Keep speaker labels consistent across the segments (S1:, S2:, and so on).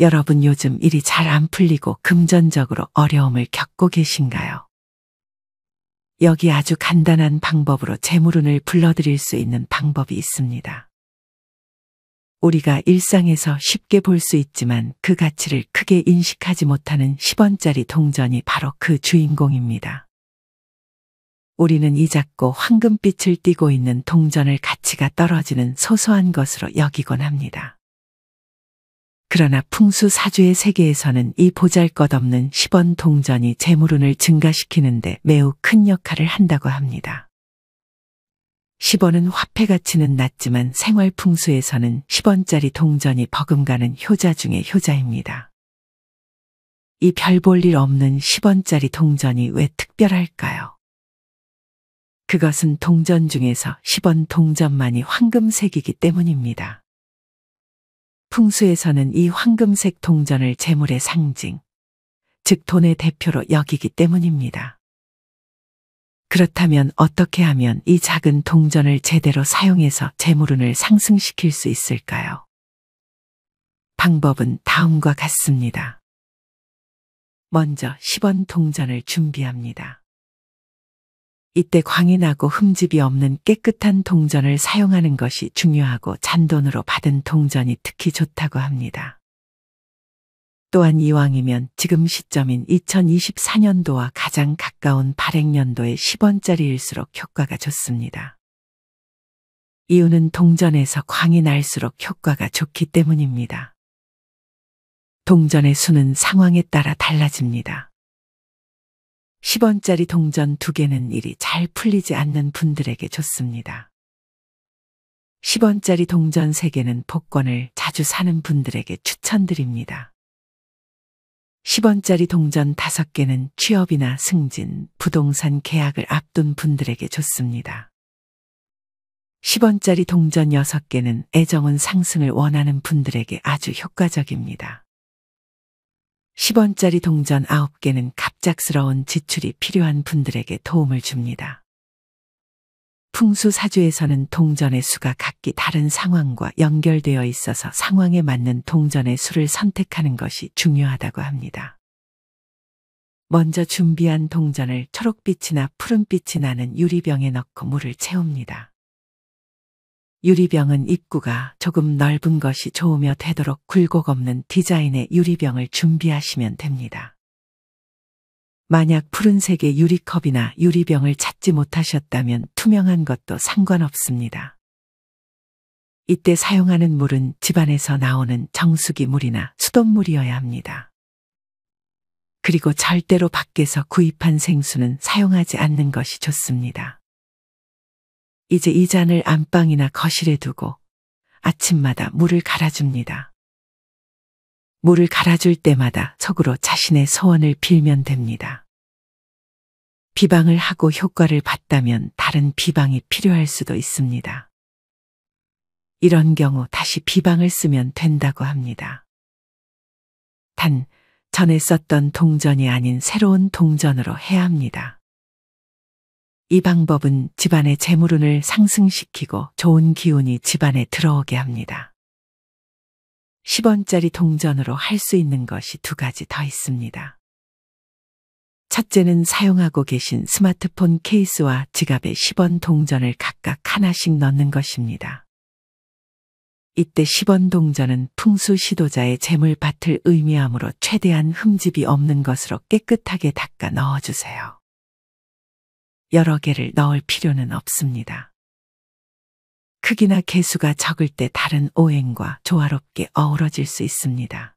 S1: 여러분 요즘 일이 잘 안 풀리고 금전적으로 어려움을 겪고 계신가요? 여기 아주 간단한 방법으로 재물운을 불러들일 수 있는 방법이 있습니다. 우리가 일상에서 쉽게 볼 수 있지만 그 가치를 크게 인식하지 못하는 10원짜리 동전이 바로 그 주인공입니다. 우리는 이 작고 황금빛을 띠고 있는 동전을 가치가 떨어지는 소소한 것으로 여기곤 합니다. 그러나 풍수사주의 세계에서는 이 보잘것없는 10원 동전이 재물운을 증가시키는데 매우 큰 역할을 한다고 합니다. 10원은 화폐 가치는 낮지만 생활 풍수에서는 10원짜리 동전이 버금가는 효자 중의 효자입니다. 이 별 볼 일 없는 10원짜리 동전이 왜 특별할까요? 그것은 동전 중에서 10원 동전만이 황금색이기 때문입니다. 풍수에서는 이 황금색 동전을 재물의 상징, 즉 돈의 대표로 여기기 때문입니다. 그렇다면 어떻게 하면 이 작은 동전을 제대로 사용해서 재물운을 상승시킬 수 있을까요? 방법은 다음과 같습니다. 먼저 10원 동전을 준비합니다. 이때 광이 나고 흠집이 없는 깨끗한 동전을 사용하는 것이 중요하고 잔돈으로 받은 동전이 특히 좋다고 합니다. 또한 이왕이면 지금 시점인 2024년도와 가장 가까운 발행년도의 10원짜리일수록 효과가 좋습니다. 이유는 동전에서 광이 날수록 효과가 좋기 때문입니다. 동전의 수는 상황에 따라 달라집니다. 10원짜리 동전 2개는 일이 잘 풀리지 않는 분들에게 좋습니다. 10원짜리 동전 3개는 복권을 자주 사는 분들에게 추천드립니다. 10원짜리 동전 5개는 취업이나 승진, 부동산 계약을 앞둔 분들에게 좋습니다. 10원짜리 동전 6개는 애정운 상승을 원하는 분들에게 아주 효과적입니다. 10원짜리 동전 9개는 갑작스러운 지출이 필요한 분들에게 도움을 줍니다. 풍수사주에서는 동전의 수가 각기 다른 상황과 연결되어 있어서 상황에 맞는 동전의 수를 선택하는 것이 중요하다고 합니다. 먼저 준비한 동전을 초록빛이나 푸른빛이 나는 유리병에 넣고 물을 채웁니다. 유리병은 입구가 조금 넓은 것이 좋으며 되도록 굴곡 없는 디자인의 유리병을 준비하시면 됩니다. 만약 푸른색의 유리컵이나 유리병을 찾지 못하셨다면 투명한 것도 상관없습니다. 이때 사용하는 물은 집안에서 나오는 정수기 물이나 수돗물이어야 합니다. 그리고 절대로 밖에서 구입한 생수는 사용하지 않는 것이 좋습니다. 이제 이 잔을 안방이나 거실에 두고 아침마다 물을 갈아줍니다. 물을 갈아줄 때마다 속으로 자신의 소원을 빌면 됩니다. 비방을 하고 효과를 봤다면 다른 비방이 필요할 수도 있습니다. 이런 경우 다시 비방을 쓰면 된다고 합니다. 단, 전에 썼던 동전이 아닌 새로운 동전으로 해야 합니다. 이 방법은 집안의 재물운을 상승시키고 좋은 기운이 집안에 들어오게 합니다. 10원짜리 동전으로 할 수 있는 것이 2가지 더 있습니다. 첫째는 사용하고 계신 스마트폰 케이스와 지갑에 10원 동전을 각각 하나씩 넣는 것입니다. 이때 10원 동전은 풍수 시도자의 재물밭을 의미하므로 최대한 흠집이 없는 것으로 깨끗하게 닦아 넣어주세요. 여러 개를 넣을 필요는 없습니다. 크기나 개수가 적을 때 다른 오행과 조화롭게 어우러질 수 있습니다.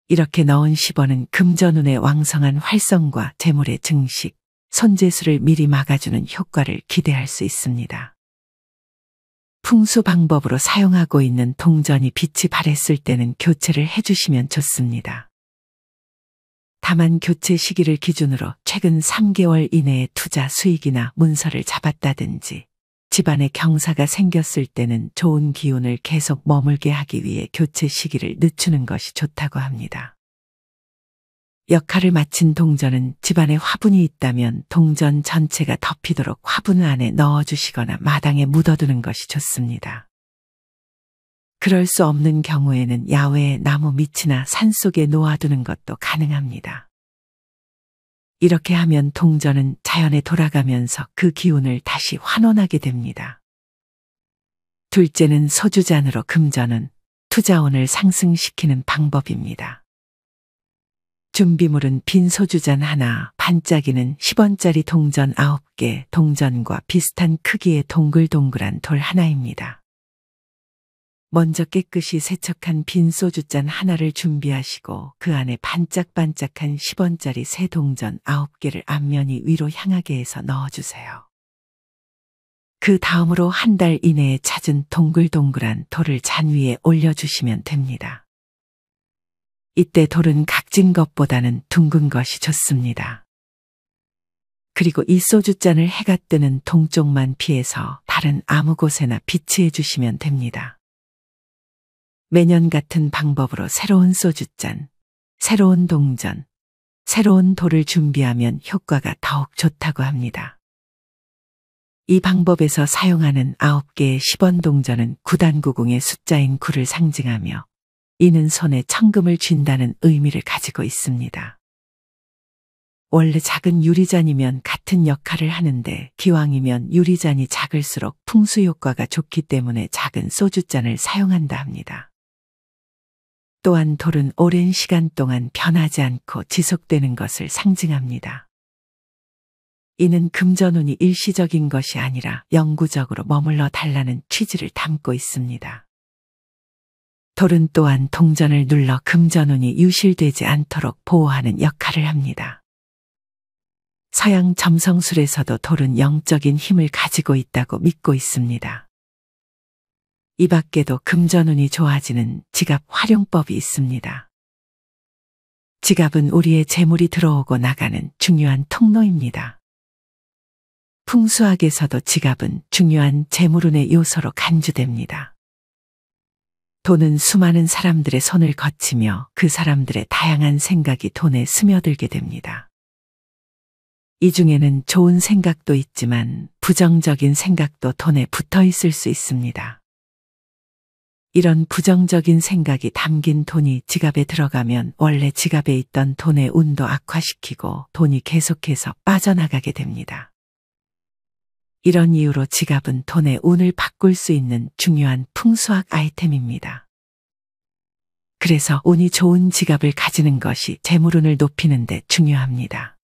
S1: 이렇게 넣은 10원은 금전운의 왕성한 활성과 재물의 증식, 손재수를 미리 막아주는 효과를 기대할 수 있습니다. 풍수 방법으로 사용하고 있는 동전이 빛이 발했을 때는 교체를 해주시면 좋습니다. 다만 교체 시기를 기준으로 최근 3개월 이내에 투자 수익이나 문서를 잡았다든지 집안에 경사가 생겼을 때는 좋은 기운을 계속 머물게 하기 위해 교체 시기를 늦추는 것이 좋다고 합니다. 역할을 마친 동전은 집안에 화분이 있다면 동전 전체가 덮이도록 화분 안에 넣어주시거나 마당에 묻어두는 것이 좋습니다. 그럴 수 없는 경우에는 야외의 나무 밑이나 산속에 놓아두는 것도 가능합니다. 이렇게 하면 동전은 자연에 돌아가면서 그 기운을 다시 환원하게 됩니다. 둘째는 소주잔으로 금전은, 투자운을 상승시키는 방법입니다. 준비물은 빈 소주잔 하나, 반짝이는 10원짜리 동전 9개, 동전과 비슷한 크기의 동글동글한 돌 하나입니다. 먼저 깨끗이 세척한 빈 소주잔 하나를 준비하시고 그 안에 반짝반짝한 10원짜리 새 동전 9개를 앞면이 위로 향하게 해서 넣어주세요. 그 다음으로 한 달 이내에 찾은 동글동글한 돌을 잔 위에 올려주시면 됩니다. 이때 돌은 각진 것보다는 둥근 것이 좋습니다. 그리고 이 소주잔을 해가 뜨는 동쪽만 피해서 다른 아무 곳에나 비치해 주시면 됩니다. 매년 같은 방법으로 새로운 소주잔, 새로운 동전, 새로운 돌을 준비하면 효과가 더욱 좋다고 합니다. 이 방법에서 사용하는 9개의 10원 동전은 9단구궁의 숫자인 9를 상징하며 이는 손에 천금을 쥔다는 의미를 가지고 있습니다. 원래 작은 유리잔이면 같은 역할을 하는데 기왕이면 유리잔이 작을수록 풍수 효과가 좋기 때문에 작은 소주잔을 사용한다 합니다. 또한 돌은 오랜 시간 동안 변하지 않고 지속되는 것을 상징합니다. 이는 금전운이 일시적인 것이 아니라 영구적으로 머물러 달라는 취지를 담고 있습니다. 돌은 또한 동전을 눌러 금전운이 유실되지 않도록 보호하는 역할을 합니다. 서양 점성술에서도 돌은 영적인 힘을 가지고 있다고 믿고 있습니다. 이 밖에도 금전운이 좋아지는 지갑 활용법이 있습니다. 지갑은 우리의 재물이 들어오고 나가는 중요한 통로입니다. 풍수학에서도 지갑은 중요한 재물운의 요소로 간주됩니다. 돈은 수많은 사람들의 손을 거치며 그 사람들의 다양한 생각이 돈에 스며들게 됩니다. 이 중에는 좋은 생각도 있지만 부정적인 생각도 돈에 붙어 있을 수 있습니다. 이런 부정적인 생각이 담긴 돈이 지갑에 들어가면 원래 지갑에 있던 돈의 운도 악화시키고 돈이 계속해서 빠져나가게 됩니다. 이런 이유로 지갑은 돈의 운을 바꿀 수 있는 중요한 풍수학 아이템입니다. 그래서 운이 좋은 지갑을 가지는 것이 재물운을 높이는 데 중요합니다.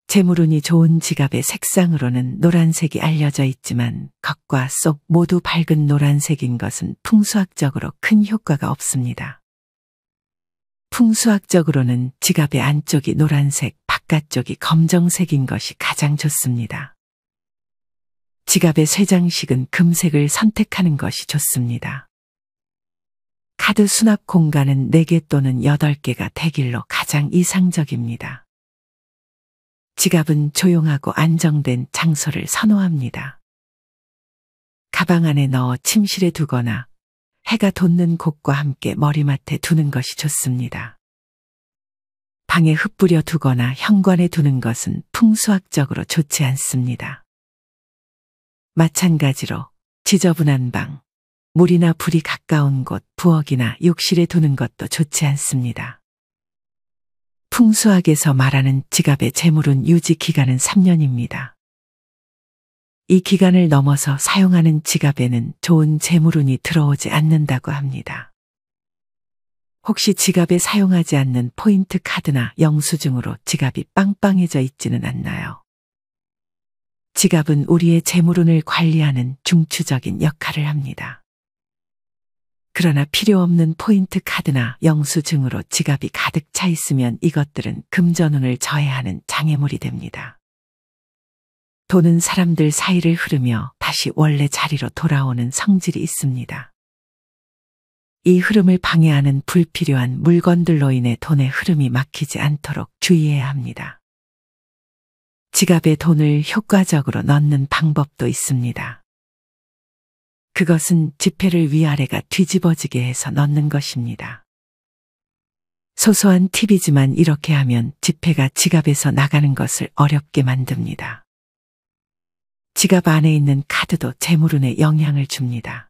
S1: 재물운이 좋은 지갑의 색상으로는 노란색이 알려져 있지만 겉과 속 모두 밝은 노란색인 것은 풍수학적으로 큰 효과가 없습니다. 풍수학적으로는 지갑의 안쪽이 노란색, 바깥쪽이 검정색인 것이 가장 좋습니다. 지갑의 쇠장식은 금색을 선택하는 것이 좋습니다. 카드 수납 공간은 4개 또는 8개가 되길로 가장 이상적입니다. 지갑은 조용하고 안정된 장소를 선호합니다. 가방 안에 넣어 침실에 두거나 해가 돋는 곳과 함께 머리맡에 두는 것이 좋습니다. 방에 흩뿌려 두거나 현관에 두는 것은 풍수학적으로 좋지 않습니다. 마찬가지로 지저분한 방, 물이나 불이 가까운 곳, 부엌이나 욕실에 두는 것도 좋지 않습니다. 풍수학에서 말하는 지갑의 재물운 유지 기간은 3년입니다. 이 기간을 넘어서 사용하는 지갑에는 좋은 재물운이 들어오지 않는다고 합니다. 혹시 지갑에 사용하지 않는 포인트 카드나 영수증으로 지갑이 빵빵해져 있지는 않나요? 지갑은 우리의 재물운을 관리하는 중추적인 역할을 합니다. 그러나 필요 없는 포인트 카드나 영수증으로 지갑이 가득 차 있으면 이것들은 금전운을 저해하는 장애물이 됩니다. 돈은 사람들 사이를 흐르며 다시 원래 자리로 돌아오는 성질이 있습니다. 이 흐름을 방해하는 불필요한 물건들로 인해 돈의 흐름이 막히지 않도록 주의해야 합니다. 지갑에 돈을 효과적으로 넣는 방법도 있습니다. 그것은 지폐를 위아래가 뒤집어지게 해서 넣는 것입니다. 소소한 팁이지만 이렇게 하면 지폐가 지갑에서 나가는 것을 어렵게 만듭니다. 지갑 안에 있는 카드도 재물운에 영향을 줍니다.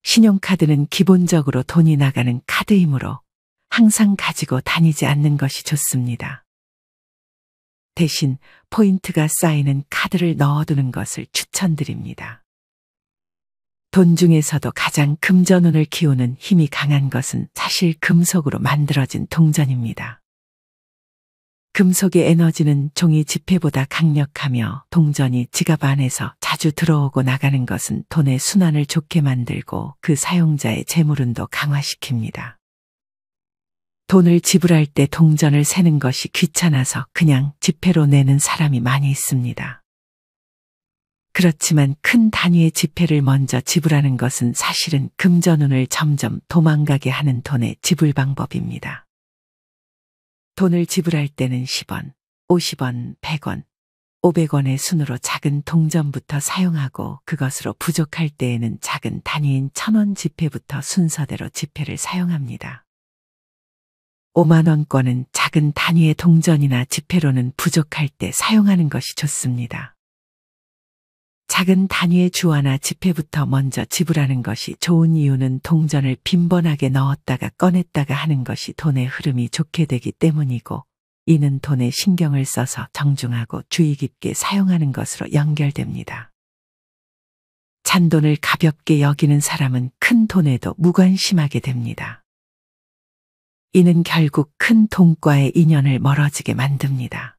S1: 신용카드는 기본적으로 돈이 나가는 카드이므로 항상 가지고 다니지 않는 것이 좋습니다. 대신 포인트가 쌓이는 카드를 넣어두는 것을 추천드립니다. 돈 중에서도 가장 금전운을 키우는 힘이 강한 것은 사실 금속으로 만들어진 동전입니다. 금속의 에너지는 종이 지폐보다 강력하며 동전이 지갑 안에서 자주 들어오고 나가는 것은 돈의 순환을 좋게 만들고 그 사용자의 재물운도 강화시킵니다. 돈을 지불할 때 동전을 세는 것이 귀찮아서 그냥 지폐로 내는 사람이 많이 있습니다. 그렇지만 큰 단위의 지폐를 먼저 지불하는 것은 사실은 금전운을 점점 도망가게 하는 돈의 지불 방법입니다. 돈을 지불할 때는 10원, 50원, 100원, 500원의 순으로 작은 동전부터 사용하고 그것으로 부족할 때에는 작은 단위인 1000원 지폐부터 순서대로 지폐를 사용합니다. 5만원권은 작은 단위의 동전이나 지폐로는 부족할 때 사용하는 것이 좋습니다. 작은 단위의 주화나 지폐부터 먼저 지불하는 것이 좋은 이유는 동전을 빈번하게 넣었다가 꺼냈다가 하는 것이 돈의 흐름이 좋게 되기 때문이고, 이는 돈에 신경을 써서 정중하고 주의 깊게 사용하는 것으로 연결됩니다. 잔돈을 가볍게 여기는 사람은 큰 돈에도 무관심하게 됩니다. 이는 결국 큰 돈과의 인연을 멀어지게 만듭니다.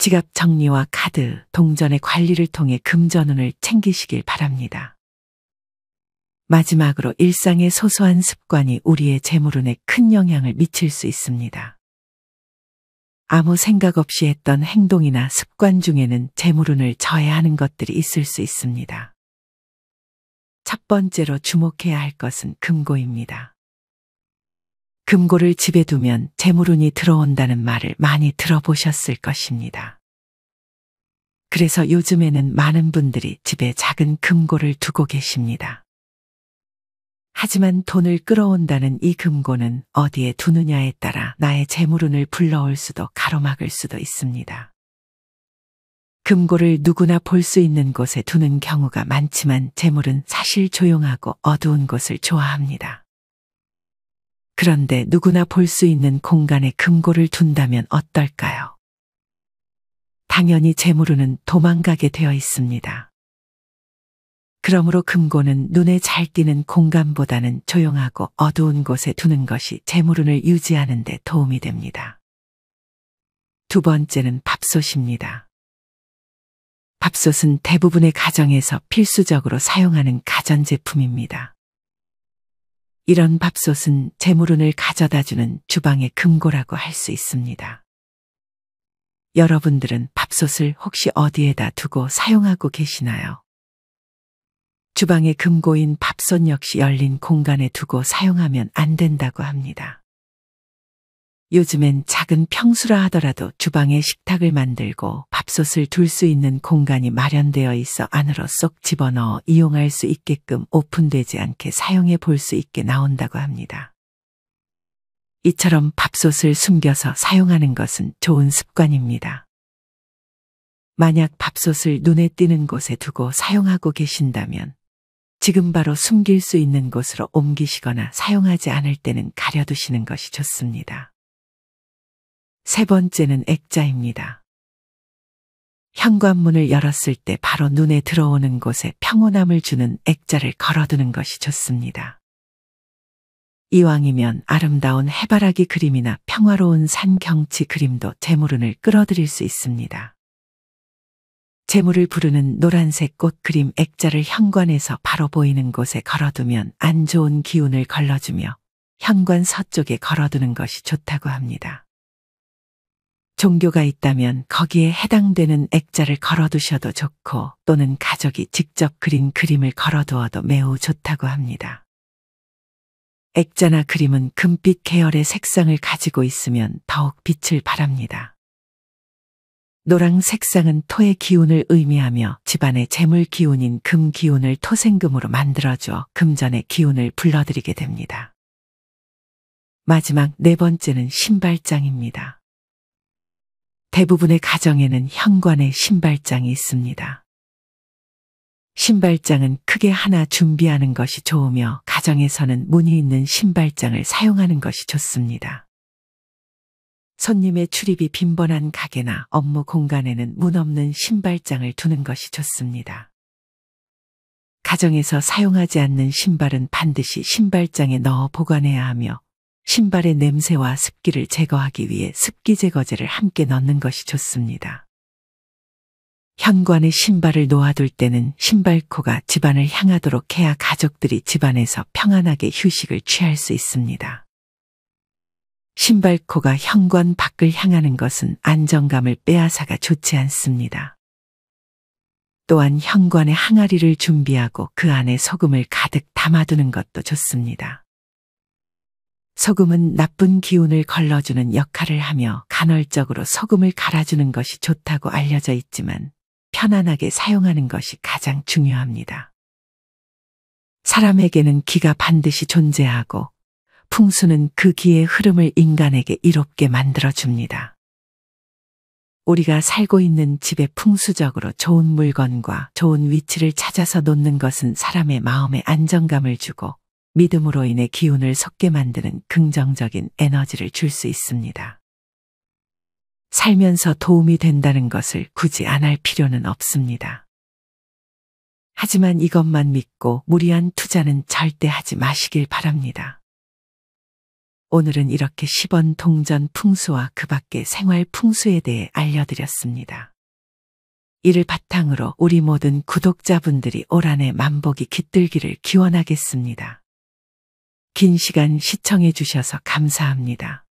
S1: 지갑 정리와 카드, 동전의 관리를 통해 금전운을 챙기시길 바랍니다. 마지막으로 일상의 소소한 습관이 우리의 재물운에 큰 영향을 미칠 수 있습니다. 아무 생각 없이 했던 행동이나 습관 중에는 재물운을 저해하는 것들이 있을 수 있습니다. 첫 번째로 주목해야 할 것은 금고입니다. 금고를 집에 두면 재물운이 들어온다는 말을 많이 들어보셨을 것입니다. 그래서 요즘에는 많은 분들이 집에 작은 금고를 두고 계십니다. 하지만 돈을 끌어온다는 이 금고는 어디에 두느냐에 따라 나의 재물운을 불러올 수도 가로막을 수도 있습니다. 금고를 누구나 볼 수 있는 곳에 두는 경우가 많지만 재물은 사실 조용하고 어두운 곳을 좋아합니다. 그런데 누구나 볼 수 있는 공간에 금고를 둔다면 어떨까요? 당연히 재물운은 도망가게 되어 있습니다. 그러므로 금고는 눈에 잘 띄는 공간보다는 조용하고 어두운 곳에 두는 것이 재물운을 유지하는 데 도움이 됩니다. 두 번째는 밥솥입니다. 밥솥은 대부분의 가정에서 필수적으로 사용하는 가전제품입니다. 이런 밥솥은 재물운을 가져다주는 주방의 금고라고 할 수 있습니다. 여러분들은 밥솥을 혹시 어디에다 두고 사용하고 계시나요? 주방의 금고인 밥솥 역시 열린 공간에 두고 사용하면 안 된다고 합니다. 요즘엔 작은 평수라 하더라도 주방에 식탁을 만들고 밥솥을 둘 수 있는 공간이 마련되어 있어 안으로 쏙 집어넣어 이용할 수 있게끔 오픈되지 않게 사용해 볼 수 있게 나온다고 합니다. 이처럼 밥솥을 숨겨서 사용하는 것은 좋은 습관입니다. 만약 밥솥을 눈에 띄는 곳에 두고 사용하고 계신다면 지금 바로 숨길 수 있는 곳으로 옮기시거나 사용하지 않을 때는 가려두시는 것이 좋습니다. 세 번째는 액자입니다. 현관문을 열었을 때 바로 눈에 들어오는 곳에 평온함을 주는 액자를 걸어두는 것이 좋습니다. 이왕이면 아름다운 해바라기 그림이나 평화로운 산 경치 그림도 재물운을 끌어들일 수 있습니다. 재물을 부르는 노란색 꽃 그림 액자를 현관에서 바로 보이는 곳에 걸어두면 안 좋은 기운을 걸러주며 현관 서쪽에 걸어두는 것이 좋다고 합니다. 종교가 있다면 거기에 해당되는 액자를 걸어두셔도 좋고 또는 가족이 직접 그린 그림을 걸어두어도 매우 좋다고 합니다. 액자나 그림은 금빛 계열의 색상을 가지고 있으면 더욱 빛을 발합니다. 노랑 색상은 토의 기운을 의미하며 집안의 재물 기운인 금 기운을 토생금으로 만들어주어 금전의 기운을 불러들이게 됩니다. 마지막 네 번째는 신발장입니다. 대부분의 가정에는 현관에 신발장이 있습니다. 신발장은 크게 하나 준비하는 것이 좋으며 가정에서는 무늬 있는 신발장을 사용하는 것이 좋습니다. 손님의 출입이 빈번한 가게나 업무 공간에는 문 없는 신발장을 두는 것이 좋습니다. 가정에서 사용하지 않는 신발은 반드시 신발장에 넣어 보관해야 하며 신발의 냄새와 습기를 제거하기 위해 습기 제거제를 함께 넣는 것이 좋습니다. 현관에 신발을 놓아둘 때는 신발코가 집안을 향하도록 해야 가족들이 집안에서 평안하게 휴식을 취할 수 있습니다. 신발코가 현관 밖을 향하는 것은 안정감을 빼앗아가 좋지 않습니다. 또한 현관에 항아리를 준비하고 그 안에 소금을 가득 담아두는 것도 좋습니다. 소금은 나쁜 기운을 걸러주는 역할을 하며 간헐적으로 소금을 갈아주는 것이 좋다고 알려져 있지만 편안하게 사용하는 것이 가장 중요합니다. 사람에게는 기가 반드시 존재하고 풍수는 그 기의 흐름을 인간에게 이롭게 만들어줍니다. 우리가 살고 있는 집에 풍수적으로 좋은 물건과 좋은 위치를 찾아서 놓는 것은 사람의 마음에 안정감을 주고 믿음으로 인해 기운을 솟게 만드는 긍정적인 에너지를 줄 수 있습니다. 살면서 도움이 된다는 것을 굳이 안 할 필요는 없습니다. 하지만 이것만 믿고 무리한 투자는 절대 하지 마시길 바랍니다. 오늘은 이렇게 10원 동전 풍수와 그 밖의 생활 풍수에 대해 알려드렸습니다. 이를 바탕으로 우리 모든 구독자분들이 올 한해 만복이 깃들기를 기원하겠습니다. 긴 시간 시청해 주셔서 감사합니다.